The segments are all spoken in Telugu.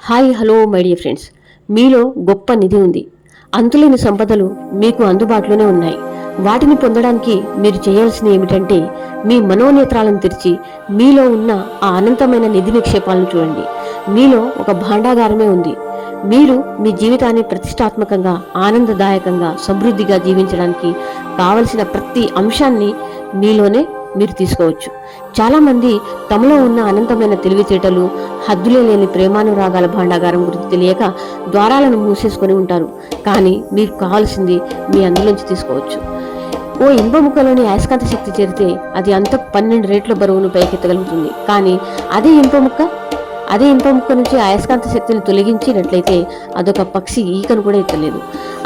Hi hello my dear friends, మీలో గొప్ప నిధి ఉంది. అంతులేని సంపదలు మీకు అందుబాటులోనే ఉన్నాయి. వాటిని పొందడానికి మీరు చేయాల్సింది ఏమిటంటే మీ మనోనేత్రాలను తెరిచి మీలో ఉన్న ఆ అనంతమైన నిధి నిక్షేపాలను చూడండి. మీలో ఒక భాండాగారమే ఉంది. మీరు మీ జీవితాన్ని ప్రతిష్టాత్మకంగా, ఆనందదాయకంగా, సమృద్ధిగా జీవించడానికి కావలసిన ప్రతి అంశాన్ని మీలోనే మీరు తీసుకోవచ్చు. చాలామంది తమలో ఉన్న అనంతమైన తెలివితేటలు, హద్దులే లేని ప్రేమానురాగాల భాండాగారం గురించి తెలియక ద్వారాలను మూసేసుకొని ఉంటారు. కానీ మీకు కావాల్సింది మీ అందులోంచి తీసుకోవచ్చు. ఓ ఇనుప ముక్కలోని అయస్కాంత శక్తి చేరితే అది అంత 12 రేట్ల బరువును పైకెత్తగలుగుతుంది. కానీ అదే ఇనుప ముక్క నుంచి అయస్కాంత శక్తిని తొలగించినట్లయితే అదొక పక్షి ఈకను కూడా ఎత్తలేదు.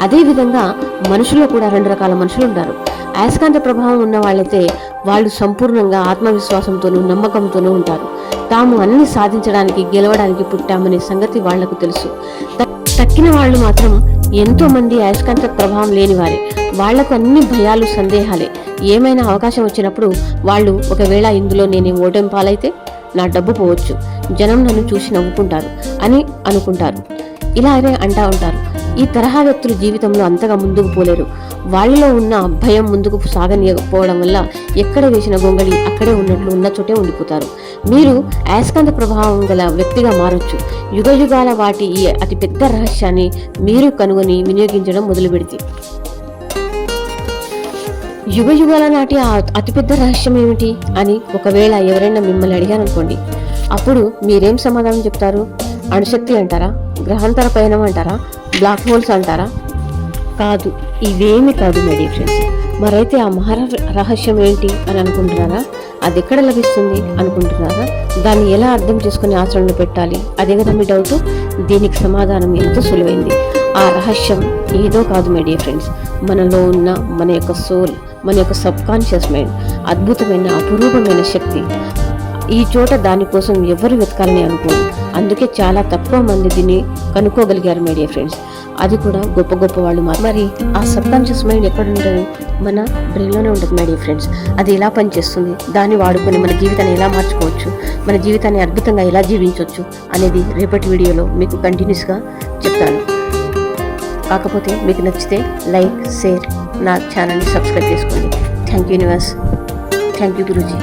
అదేవిధంగా మనుషుల్లో కూడా 2 రకాల మనుషులు ఉంటారు. అయస్కాంత ప్రభావం ఉన్న వాళ్ళైతే వాళ్ళు సంపూర్ణంగా ఆత్మవిశ్వాసంతోనూ నమ్మకంతోనూ ఉంటారు. తాము అన్ని సాధించడానికి, గెలవడానికి పుట్టామనే సంగతి వాళ్లకు తెలుసు. తక్కిన వాళ్ళు మాత్రం ఎంతో మంది అయస్కాంత ప్రభావం లేనివారే. వాళ్లకు అన్ని భయాలు, సందేహాలే. ఏమైనా అవకాశం వచ్చినప్పుడు వాళ్ళు ఒకవేళ ఇందులో నేనే ఓటమి పాలైతే నా డబ్బు పోవచ్చు, జనం నన్ను చూసి నవ్వుకుంటారు అని అనుకుంటారు. ఇలాగే అంటా ఉంటారు. ఈ తరహా వ్యక్తులు జీవితంలో అంతగా ముందుకు పోలేరు. వాళ్ళలో ఉన్న భయం ముందుకు సాగనీయకపోవడం వల్ల ఎక్కడ వేసిన గొంగళి అక్కడే ఉన్నట్లు ఉన్న చోటే ఉండిపోతారు. మీరు అయస్కాంత ప్రభావం గల వ్యక్తిగా మారొచ్చు. యుగయుగాల వాటి ఈ అతి పెద్ద రహస్యాన్ని మీరు కనుగొని వినియోగించడం మొదలు పెడితే యుగయుగాల నాటి ఆ అతిపెద్ద రహస్యం ఏమిటి అని ఒకవేళ ఎవరైనా మిమ్మల్ని అడిగారనుకోండి, అప్పుడు మీరేం సమాధానం చెప్తారు? అణుశక్తి అంటారా? గ్రహాంతర పయనం అంటారా? బ్లాక్ హోల్స్ అంటారా? కాదు, ఇవేమి కాదు మై డియర్ ఫ్రెండ్స్. మరైతే ఆ రహస్యం ఏంటి అని అనుకుంటున్నారా? అది ఎక్కడ లభిస్తుంది అనుకుంటున్నారా? దాన్ని ఎలా అర్థం చేసుకుని ఆచరణలో పెట్టాలి? అదే కదా మీ డౌట్. దీనికి సమాధానం ఎంతో సులువైంది. ఆ రహస్యం ఏదో కాదు మై డియర్ ఫ్రెండ్స్, మనలో ఉన్న మన యొక్క సోల్, మన యొక్క సబ్ కాన్షియస్ మైండ్, అద్భుతమైన అపురూపమైన శక్తి. ఈ చోట దానికోసం ఎవరు వెతకాలని అనుకోరు. అందుకే చాలా తక్కువ మంది దీన్ని కనుక్కోగలిగారు మై డియర్ ఫ్రెండ్స్. అది కూడా గొప్ప గొప్ప వాళ్ళు. మరి ఆ సబ్ కాన్షియస్ మైండ్ ఎక్కడ ఉంటుంది? మన బ్రెయిన్లోనే ఉంటుంది మై డియర్ ఫ్రెండ్స్. అది ఎలా పనిచేస్తుంది, దాన్ని వాడుకొని మన జీవితాన్ని ఎలా మార్చుకోవచ్చు, మన జీవితాన్ని అద్భుతంగా ఎలా జీవించవచ్చు అనేది రేపటి వీడియోలో మీకు కంటిన్యూస్గా చెప్తాను. కాకపోతే మీకు నచ్చితే లైక్, షేర్, నా ఛానల్ని సబ్స్క్రైబ్ చేసుకోండి. Thank you universe, thank you Guruji.